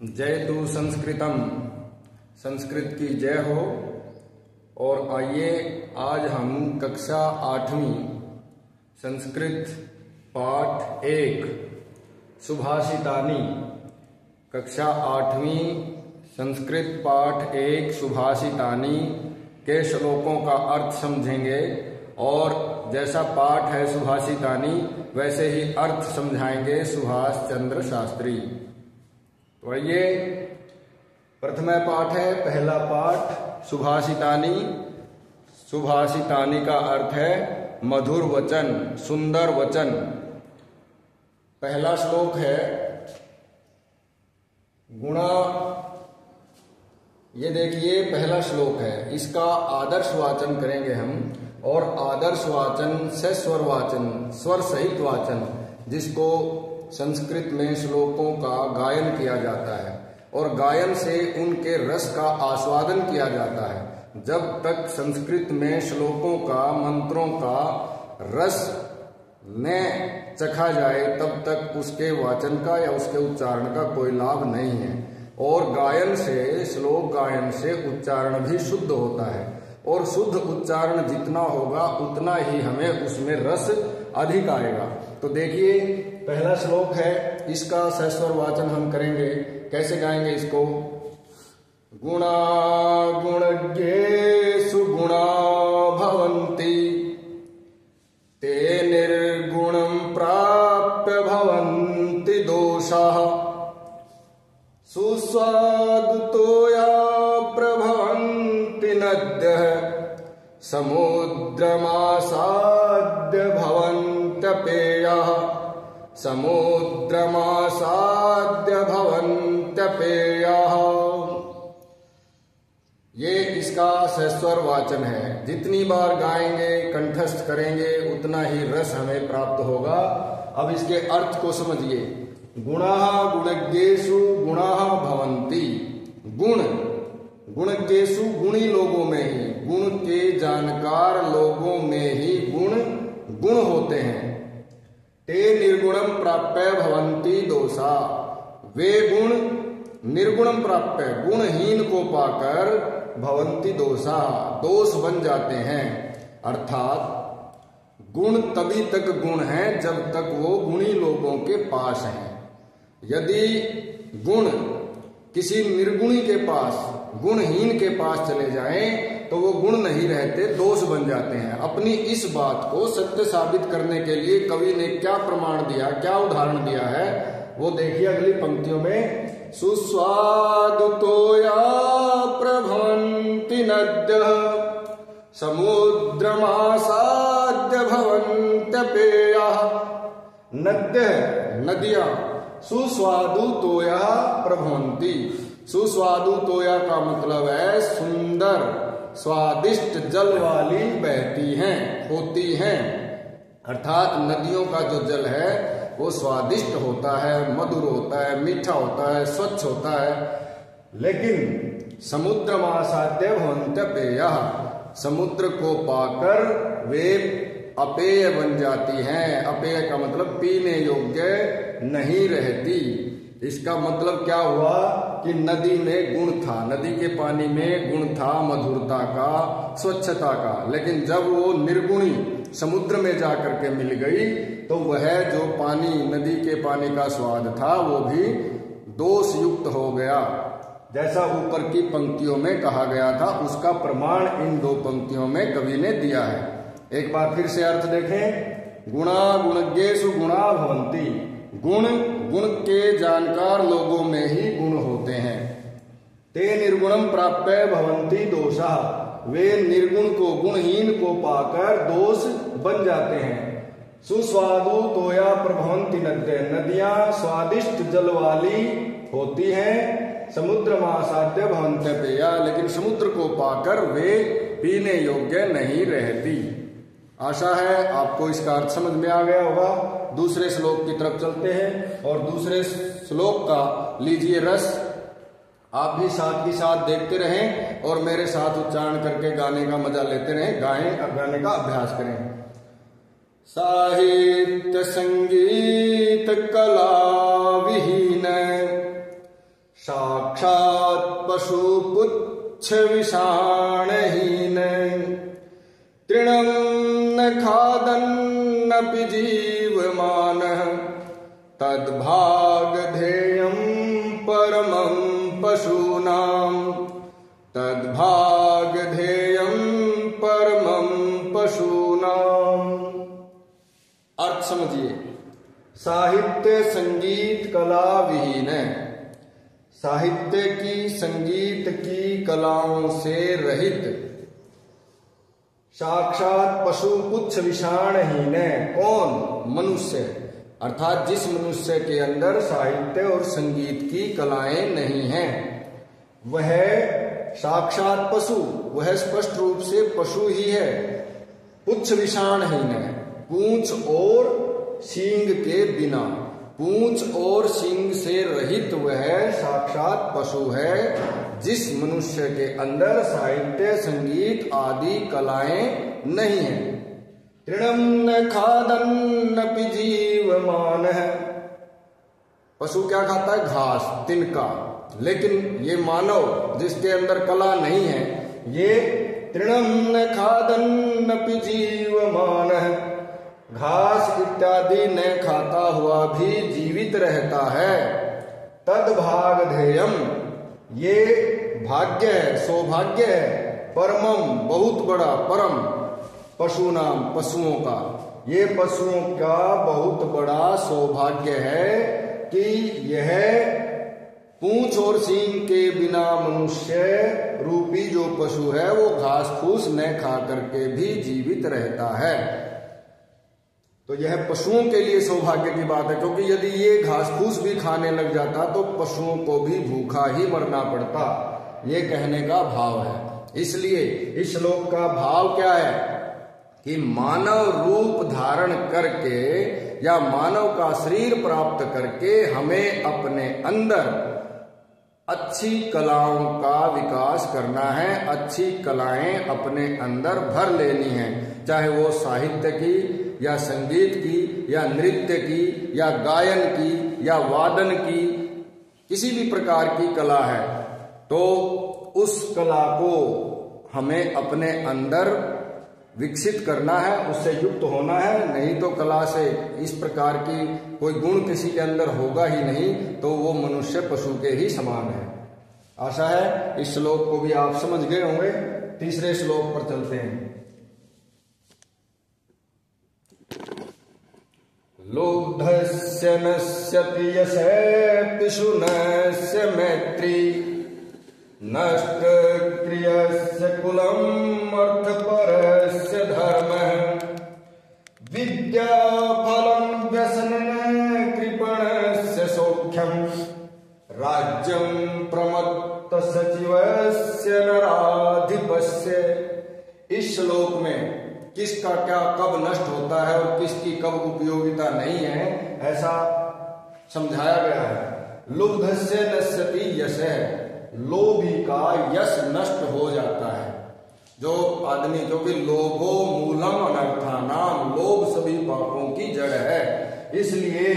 जयतु संस्कृतम, संस्कृत की जय हो। और आइए आज हम कक्षा 8वीं संस्कृत पाठ 1 सुभाषितानि, कक्षा 8वीं संस्कृत पाठ 1 सुभाषितानि के श्लोकों का अर्थ समझेंगे। और जैसा पाठ है सुभाषितानि वैसे ही अर्थ समझाएंगे सुभाष चंद्र शास्त्री। तो आइए, प्रथम पाठ है, पहला पाठ सुभाषितानि। सुभाषितानि का अर्थ है मधुर वचन, सुंदर वचन। पहला श्लोक है गुणा। ये देखिए पहला श्लोक है, इसका आदर्श वाचन करेंगे हम। और आदर्श वाचन से स्वर वाचन, स्वर सहित वाचन, जिसको संस्कृत में श्लोकों का गायन किया जाता है और गायन से उनके रस का आस्वादन किया जाता है। जब तक संस्कृत में श्लोकों का, मंत्रों का रस न चखा जाए तब तक उसके वाचन का या उसके उच्चारण का कोई लाभ नहीं है। और गायन से, श्लोक गायन से उच्चारण भी शुद्ध होता है और शुद्ध उच्चारण जितना होगा उतना ही हमें उसमें रस अधिक आएगा। तो देखिए पहला श्लोक है, इसका सस्वर वाचन हम करेंगे। कैसे गाएंगे इसको? गुणा गुणज्ञेषु गुणा भवन्ति, ते निर्गुणं प्राप्य भवन्ति दोषाः, सुस्वादुतोया प्रभवन्ति नद्यः, समुद्रमासाद्य भवन्त्यपेयः, समुद्रमासाद्य भवन्त्यपेयः। ये इसका सस्वर वाचन है। जितनी बार गाएंगे, कंठस्थ करेंगे, उतना ही रस हमें प्राप्त होगा। अब इसके अर्थ को समझिए। गुणाः गुणज्ञेषु गुणाः भवन्ति। गुण, गुणज्ञेषु गुणी लोगों में ही, गुण के जानकार लोगों में ही गुण होते हैं। ते निर्गुणम प्राप्य भवन्ति दोषा, वे गुण निर्गुणम प्राप्य, गुणहीन को पाकर भवन्ति दोषा, दोष बन जाते हैं। अर्थात गुण तभी तक गुण है जब तक वो गुणी लोगों के पास हैं। यदि गुण किसी निर्गुणी के पास, गुणहीन के पास चले जाएं तो वो गुण नहीं रहते, दोष बन जाते हैं। अपनी इस बात को सत्य साबित करने के लिए कवि ने क्या प्रमाण दिया, क्या उदाहरण दिया है, वो देखिए अगली पंक्तियों में। सुस्वादुतोया प्रभवन्ति नद्यः, समुद्रमासाद्य भवन्त्यपेयः। नद्यः, नदियां, सुस्वादु तोया प्रभवन्ति। सुस्वादु तोया का मतलब है सुंदर स्वादिष्ट जल वाली बहती हैं, होती हैं। अर्थात नदियों का जो जल है वो स्वादिष्ट होता है, मधुर होता है, मीठा होता है, स्वच्छ होता है। लेकिन समुद्रमासाद्य भवन्त्यपेयः, समुद्र को पाकर वे अपेय बन जाती हैं। अपेय का मतलब पीने योग्य नहीं रहती। इसका मतलब क्या हुआ कि नदी में गुण था, नदी के पानी में गुण था, मधुरता का, स्वच्छता का। लेकिन जब वो निर्गुणी समुद्र में जाकर के मिल गई तो वह जो पानी, नदी के पानी का स्वाद था वो भी दोष युक्त हो गया। जैसा ऊपर की पंक्तियों में कहा गया था उसका प्रमाण इन दो पंक्तियों में कवि ने दिया है। एक बार फिर से अर्थ देखें। गुणा गुणज्ञेषु गुणा भवन्ति, गुण गुण के जानकार लोगों में ही गुण होते हैं। ते निर्गुणम प्राप्य भवन्ति दोषा, वे निर्गुण को, गुणहीन को पाकर दोष बन जाते हैं। सुस्वादु तोया प्रभवन्ति नद्यः, नदियां स्वादिष्ट जल वाली होती हैं। समुद्रमासाद्य भवन्त्यपेयः, लेकिन समुद्र को पाकर वे पीने योग्य नहीं रहती। आशा है आपको इसका अर्थ समझ में आ गया होगा। दूसरे श्लोक की तरफ चलते हैं और दूसरे श्लोक का लीजिए रस। आप भी साथ ही साथ देखते रहें और मेरे साथ उच्चारण करके गाने का मजा लेते रहें, गाएं और गाने का अभ्यास करें। साहित्य संगीत कला विहीन साक्षात् पशुपुच्छ विषाणहीन तृणं न खादन्नपि जीवमानः तद्भागधेयं परमं पशूनां तद्भागधेयं परमं पशूनां। अर्थ समझिए। साहित्य संगीत कला विहीन है, साहित्य की संगीत की कलाओं से रहित, साक्षात पशु पुच्छ विषाणहीन है। कौन? मनुष्य, अर्थात जिस मनुष्य के अंदर साहित्य और संगीत की कलाएं नहीं हैं, वह साक्षात पशु, वह स्पष्ट रूप से पशु ही है। पुच्छ विषाणहीन है, पूंछ और सींग के बिना, पूंछ और सींग से रहित वह साक्षात पशु है, जिस मनुष्य के अंदर साहित्य संगीत आदि कलाएं नहीं है। तृणं न खादन्नपि जीवमानः, पशु क्या खाता है? घास, तिनका। लेकिन ये मानव जिसके अंदर कला नहीं है, ये तृणं न खादन्नपि जीवमानः, घास इत्यादि न खाता हुआ भी जीवित रहता है। तद्भागधेयम, ये भाग्य है, सौभाग्य है, परमम बहुत बड़ा, परम पशुनाम पशुओं का, ये पशुओं का बहुत बड़ा सौभाग्य है कि यह पूंछ और सींग के बिना मनुष्य रूपी जो पशु है वो घास फूस न खा करके भी जीवित रहता है। तो यह पशुओं के लिए सौभाग्य की बात है, क्योंकि यदि ये घास फूस भी खाने लग जाता तो पशुओं को भी भूखा ही मरना पड़ता। ये कहने का भाव है। इसलिए इस श्लोक का भाव क्या है कि मानव रूप धारण करके या मानव का शरीर प्राप्त करके हमें अपने अंदर अच्छी कलाओं का विकास करना है, अच्छी कलाएं अपने अंदर भर लेनी है, चाहे वो साहित्य की या संगीत की या नृत्य की या गायन की या वादन की, किसी भी प्रकार की कला है, तो उस कला को हमें अपने अंदर विकसित करना है, उससे युक्त होना है। नहीं तो कला से इस प्रकार की कोई गुण किसी के अंदर होगा ही नहीं, तो वो मनुष्य पशु के ही समान है। आशा है इस श्लोक को भी आप समझ गए होंगे। तीसरे श्लोक पर चलते हैं। लुब्धस्य नश्यति यशेऽपिशुनस्य मैत्री नष्टक्रियस्य कुलम् अर्थपरस्य धर्मः विद्याफलं व्यसनेन कृपणस्य सौख्यम् राज्यं प्रमत्तसचिवस्य नराधिपस्य। इस श्लोक में किसका क्या कब नष्ट होता है और किसकी कब उपयोगिता नहीं है, ऐसा समझाया गया है। लुब्धस्य नश्यति यशः, लोभी का यश नष्ट हो जाता है। जो आदमी, जो कि लोभो मूलम अनर्थानाम, लोभ सभी पापों की जड़ है, इसलिए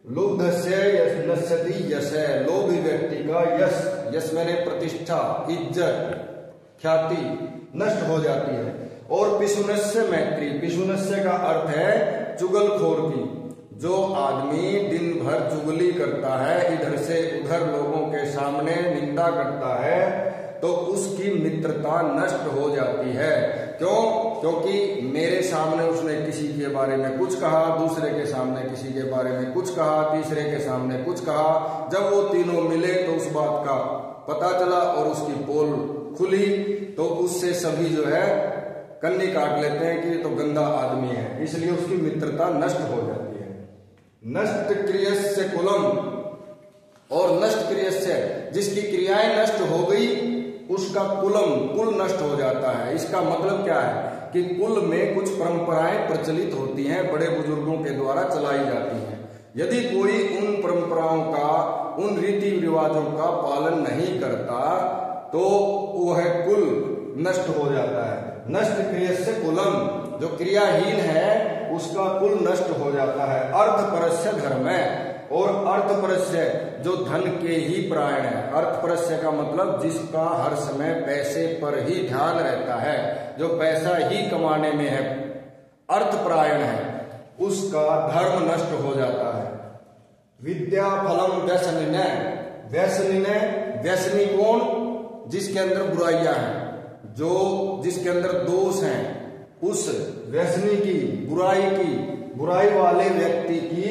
लुब्धस्य नश्यति यशः, लोभी व्यक्ति का यश, यश मैंने प्रतिष्ठा, इज्जत, ख्याति नष्ट हो जाती है। और पिशुनस्य मैत्री, पिशुनस्य का अर्थ है चुगलखोर की। जो आदमी दिन भर चुगली करता है, इधर से उधर लोगों के सामने निंदा करता है, तो उसकी मित्रता नष्ट हो जाती है। क्यों? क्योंकि मेरे सामने उसने किसी के बारे में कुछ कहा, दूसरे के सामने किसी के बारे में कुछ कहा, तीसरे के सामने कुछ कहा। जब वो तीनों मिले तो उस बात का पता चला और उसकी पोल खुली, तो उससे सभी जो है कन्नी काट लेते हैं कि ये तो गंदा आदमी है, इसलिए उसकी मित्रता नष्ट हो जाती है। नष्ट क्रियस्य कुलम, और नष्ट क्रियस्य, जिसकी क्रियाएं नष्ट हो गई उसका कुलम, कुल नष्ट हो जाता है। इसका मतलब क्या है कि कुल में कुछ परंपराएं प्रचलित होती हैं, बड़े बुजुर्गों के द्वारा चलाई जाती हैं। यदि कोई उन परंपराओं का, उन रीति रिवाजों का पालन नहीं करता तो वह कुल नष्ट हो जाता है। नष्ट क्रियस्य कुलम, जो क्रियाहीन है उसका कुल नष्ट हो जाता है। अर्थ परस्य धर्म है, और अर्थपरस्य जो धन के ही परायण है। अर्थपरस्य का मतलब जिसका हर समय पैसे पर ही ध्यान रहता है, जो पैसा ही कमाने में है, अर्थपरायण है, उसका धर्म नष्ट हो जाता है। विद्या फलम व्यसनिनय, व्यसनिनय व्यसनी कौन? जिसके अंदर बुराइयां हैं, जो जिसके अंदर दोष हैं, उस व्यसनी की, बुराई वाले व्यक्ति की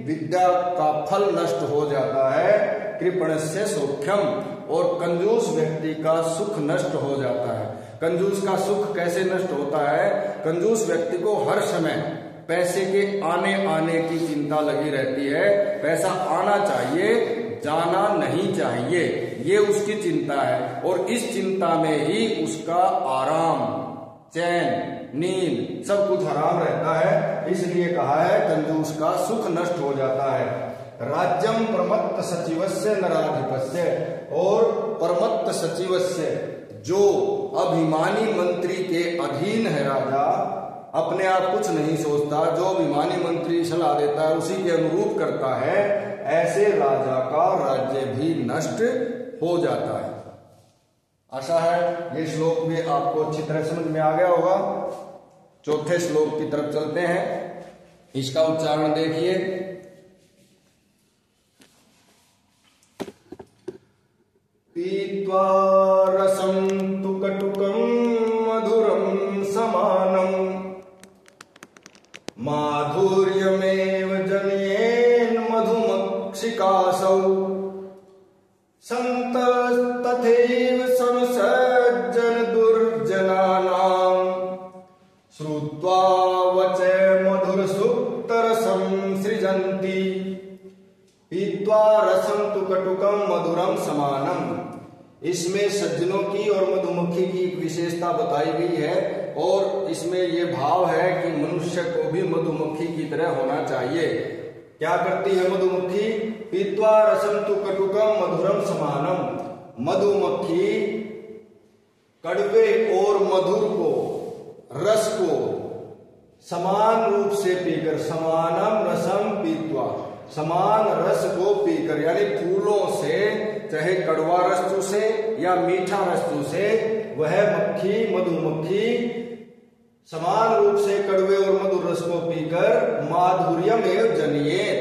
विद्या का फल नष्ट हो जाता है। कृपणस्य सौख्यम, और कंजूस व्यक्ति का सुख नष्ट हो जाता है। कंजूस का सुख कैसे नष्ट होता है? कंजूस व्यक्ति को हर समय पैसे के आने की चिंता लगी रहती है। पैसा आना चाहिए, जाना नहीं चाहिए, ये उसकी चिंता है। और इस चिंता में ही उसका आराम, चैन, नींद सब कुछ हराम रहता है। इसलिए कहा है कंजूस का सुख नष्ट हो जाता है। राज्यम प्रमत्त सचिवस्य नराधिपस्य, और प्रमत्त सचिवस्य जो अभिमानी मंत्री के अधीन है राजा, अपने आप कुछ नहीं सोचता, जो अभिमानी मंत्री सलाह देता है उसी के अनुरूप करता है, ऐसे राजा का राज्य भी नष्ट हो जाता है। आशा है ये श्लोक भी आपको अच्छी तरह समझ में आ गया होगा। चौथे श्लोक की तरफ चलते हैं, इसका उच्चारण देखिए। पीत्वा रसं तु कटुकं मधुरं समानं माधुर्यमेव जनयेन मधुमक्षिकासौ संतस्तथैव समसज्जन दुर्जनानां श्रुत्वा वचे मधुर सुक्तरसं सृजन्ति। पीत्वा रसं तु कटुकं मधुरम समानम, इसमें सज्जनों की और मधुमक्खी की एक विशेषता बताई गई है, और इसमें यह भाव है कि मनुष्य को भी मधुमक्खी की तरह होना चाहिए। क्या करती है मधुमक्खी? पीत्वा रसं तु कटुकं मधुरम समानम, मधुमक्खी कड़वे और मधुर को, रस को समान रूप से पीकर, समानम रसम पीत्वा, समान रस को पीकर, यानी फूलों से चाहे कड़वा रस चूसे या मीठा रस चूसे, वह मक्खी, मधुमक्खी समान रूप से कड़वे और मधुर रस को पीकर माधुर्यम एवं जनयेन,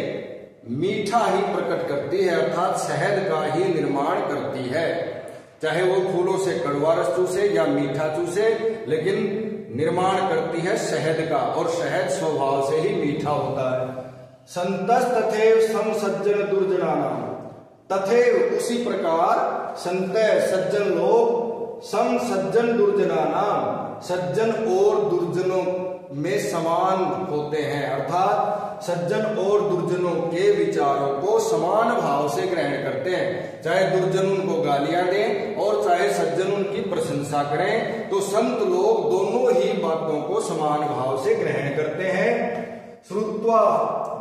मीठा ही प्रकट करती है, अर्थात शहद का ही निर्माण करती है। चाहे वो फूलों से कड़वा रस चूसे या मीठा चूसे, लेकिन निर्माण करती है शहद का, और शहद स्वभाव से ही मीठा होता है। संतस तथैव समसज्जन दुर्जनानाम, तथैव उसी प्रकार संत सज्जन लोग, सम सज्जन दुर्जनानाम सज्जन और दुर्जनों में समान होते हैं, अर्थात सज्जन और दुर्जनों के विचारों को समान भाव से ग्रहण करते हैं। चाहे दुर्जन उनको गालियां दें और चाहे सज्जन उनकी प्रशंसा करें, तो संत लोग दोनों ही बातों को समान भाव से ग्रहण करते हैं। श्रुत्वा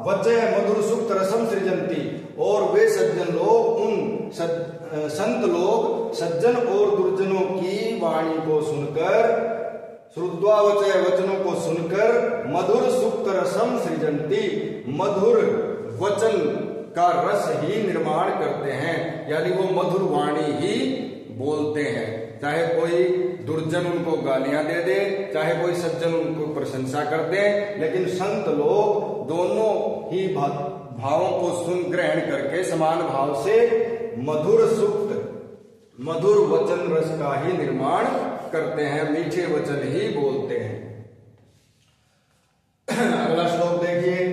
वचय मधुर सुक्त रसम सृजंती, और वे सज्जन लोग, उन संत लोग सज्जन और दुर्जनों की वाणी को सुनकर, श्रुत्वा वचय वचनों को सुनकर मधुर सुक्त रसम सृजंती, मधुर वचन का रस ही निर्माण करते हैं, यानी वो मधुर वाणी ही बोलते हैं। चाहे कोई दुर्जन उनको गालियां दे दे, चाहे कोई सज्जन उनको प्रशंसा कर दे, लेकिन संत लोग दोनों ही भावों को सुन ग्रहण करके समान भाव से मधुर सुक्त, मधुर वचन रस का ही निर्माण करते हैं, मीठे वचन ही बोलते हैं। अगला श्लोक देखिए।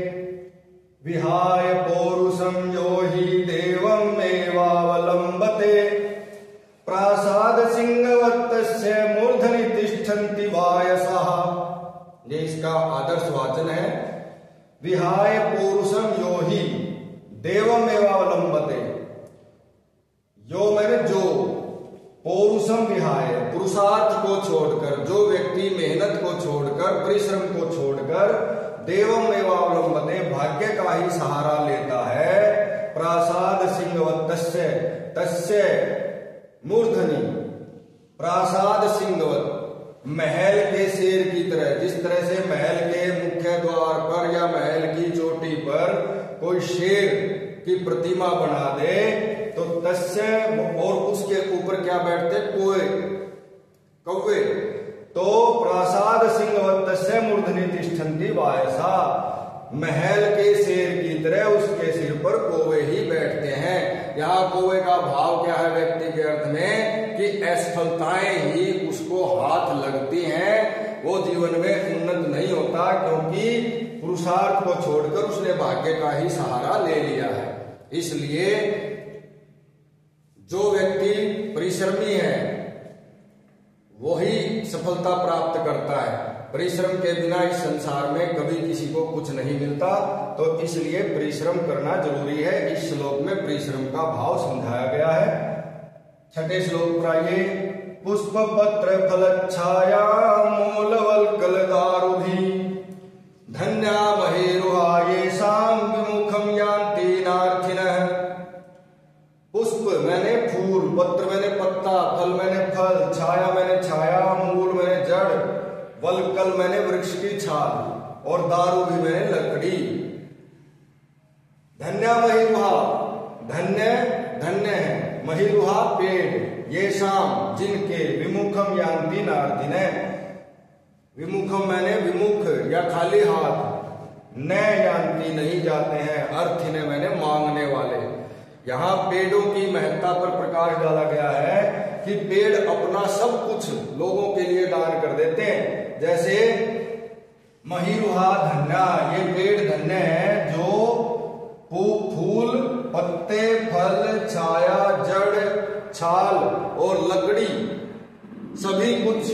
विहाय पौरुषम यो हि देवम एवावलंबते प्रासाद सिंहवत्तस्य मूर्धनि तिष्ठन्ति वायसः, ये इसका आदर्श वाचन है। विहाय पौरुषम यो हि देवम एवावलंबते, यो मैंने जो, पौरुषम विहाय पुरुषार्थ को छोड़कर, जो व्यक्ति मेहनत को छोड़कर, परिश्रम को छोड़कर, देवम एवावलंबते भाग्य का ही सहारा लेता है, प्रासाद सिंहवत्तस्य तस्य मूर्धनि, प्रासाद सिंहवत महल के शेर की तरह, जिस तरह से महल के मुख्य द्वार पर या महल की चोटी पर कोई शेर की प्रतिमा बना दे तो तस्य, और उसके ऊपर क्या बैठते, कौवे, तो प्रासाद सिंहवत्तस्य मूर्धनि तिष्ठन्ति वायसा, महल के शेर की तरह उसके सिर पर कौवे ही बैठते हैं। यहाँ कौवे का भाव क्या है व्यक्ति के अर्थ में कि असफलताएं ही उसको हाथ लगती हैं, वो जीवन में उन्नत नहीं होता, क्योंकि पुरुषार्थ को छोड़कर उसने भाग्य का ही सहारा ले लिया है। इसलिए जो व्यक्ति परिश्रमी है वही सफलता प्राप्त करता है। परिश्रम के बिना इस संसार में कभी किसी को कुछ नहीं मिलता, तो इसलिए परिश्रम करना जरूरी है। इस श्लोक में परिश्रम का भाव समझाया गया है। छठे श्लोक पर आइए। पुष्प पत्र फलच्छाया मूलवल्कल दारुधि धन्या महेरुहा येषां विमुखम यान्ति नार्थिनः। पुष्प मैंने फूल, पत्र मैंने पत्ता, फल मैंने फल, छाया मैंने छाया, मूल मैंने जड़, वल्कल मैंने वृक्ष की छाल, और दारू भी मैंने लकड़ी। धन्या महीरुहा, धन्य धन्य है, महीरुहा पेड़, ये शाम जिनके, विमुखम यान्ति नार्थिनः, विमुखम मैंने विमुख या खाली हाथ, न यान्ति नहीं जाते हैं, अर्थिने मैंने मांगने वाले। यहाँ पेड़ों की महत्ता पर प्रकाश डाला गया है कि पेड़ अपना सब कुछ लोगों के लिए दान कर देते हैं। जैसे महीरुहा धन्या, ये पेड़ धन्य है जो फूल, पत्ते, फल, छाया, जड़, छाल और लकड़ी सभी कुछ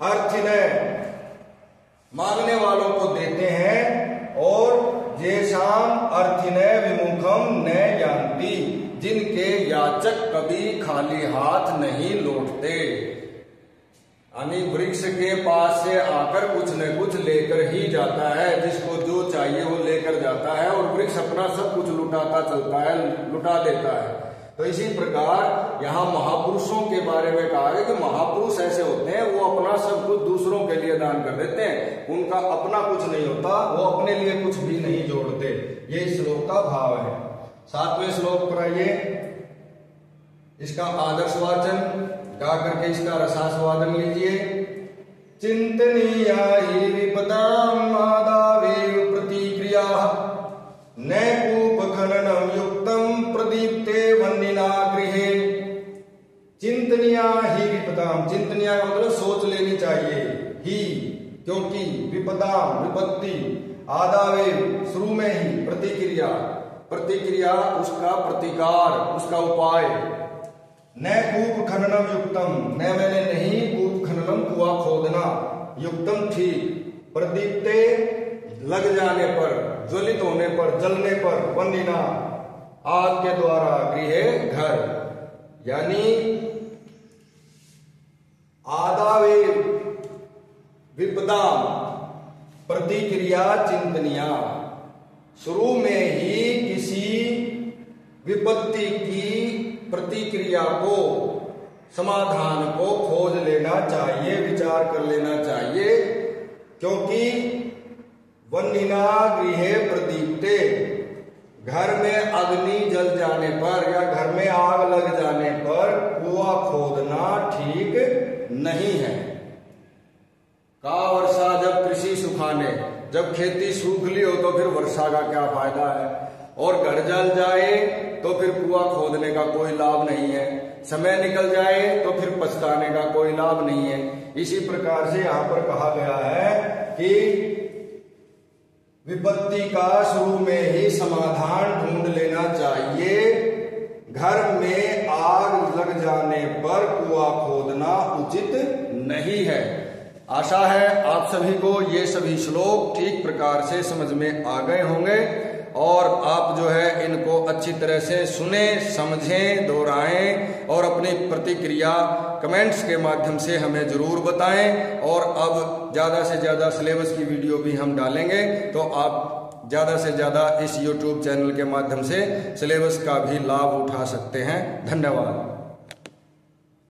अर्थिने मांगने वालों को देते हैं, और येषां अर्थिने विमुखम न यान्ति, जिनके याचक कभी खाली हाथ नहीं लौटते। यानी वृक्ष के पास से आकर कुछ न कुछ लेकर ही जाता है, जिसको जो चाहिए वो लेकर जाता है, और वृक्ष अपना सब कुछ लुटाता चलता है, लुटा देता है। तो इसी प्रकार यहाँ महापुरुषों के बारे में कहा है कि महापुरुष ऐसे होते हैं, वो अपना सब कुछ दूसरों के लिए दान कर देते हैं, उनका अपना कुछ नहीं होता, वो अपने लिए कुछ भी नहीं जोड़ते। ये श्लोक का भाव है। सातवें श्लोक पर आइए। इसका आदर्श वाचन गा करके इसका रसास्वादन लीजिए। चिंतनीया हि विपदाम आदावेव प्रतिक्रिया न कूप खननम युक्तम प्रदीप्ते वन्निना गृहे। चिंतनीया ही विपदाम, चिंतनीया का मतलब सोच लेनी चाहिए, ही क्योंकि, विपदाम विपत्ति, आदावे शुरू में ही, प्रतिक्रिया, प्रतिक्रिया उसका प्रतिकार, उसका उपाय। न कूप खननम युक्तम, न मैंने नहीं, कूप खननम कुआं खोदना, युक्तम ठीक, प्रदीप्ते लग जाने पर, ज्वलित होने पर, जलने पर, वन्निना आग के द्वारा, गृह घर, यानी आदावे विपदा प्रतिक्रिया चिंतनिया, शुरू में ही किसी विपत्ति की प्रतिक्रिया को, समाधान को खोज लेना चाहिए, विचार कर लेना चाहिए, क्योंकि वन्निना गृहे प्रदीप्ते, घर में अग्नि जल जाने पर या घर में आग लग जाने पर कुआं खोदना ठीक नहीं है। का वर्षा जब कृषि सुखाने, जब खेती सूख ली हो तो फिर वर्षा का क्या फायदा है, और घर जल जाए तो फिर कुआं खोदने का कोई लाभ नहीं है, समय निकल जाए तो फिर पछताने का कोई लाभ नहीं है। इसी प्रकार से यहाँ पर कहा गया है कि विपत्ति का शुरू में ही समाधान ढूंढ लेना चाहिए। घर में आग लग जाने पर कुआं खोदना उचित नहीं है। आशा है आप सभी को ये सभी श्लोक ठीक प्रकार से समझ में आ गए होंगे, और आप जो है इनको अच्छी तरह से सुने, समझें, दोहराएं, और अपनी प्रतिक्रिया कमेंट्स के माध्यम से हमें जरूर बताएं। और अब ज़्यादा से ज़्यादा सिलेबस की वीडियो भी हम डालेंगे, तो आप ज़्यादा से ज़्यादा इस YouTube चैनल के माध्यम से सिलेबस का भी लाभ उठा सकते हैं। धन्यवाद।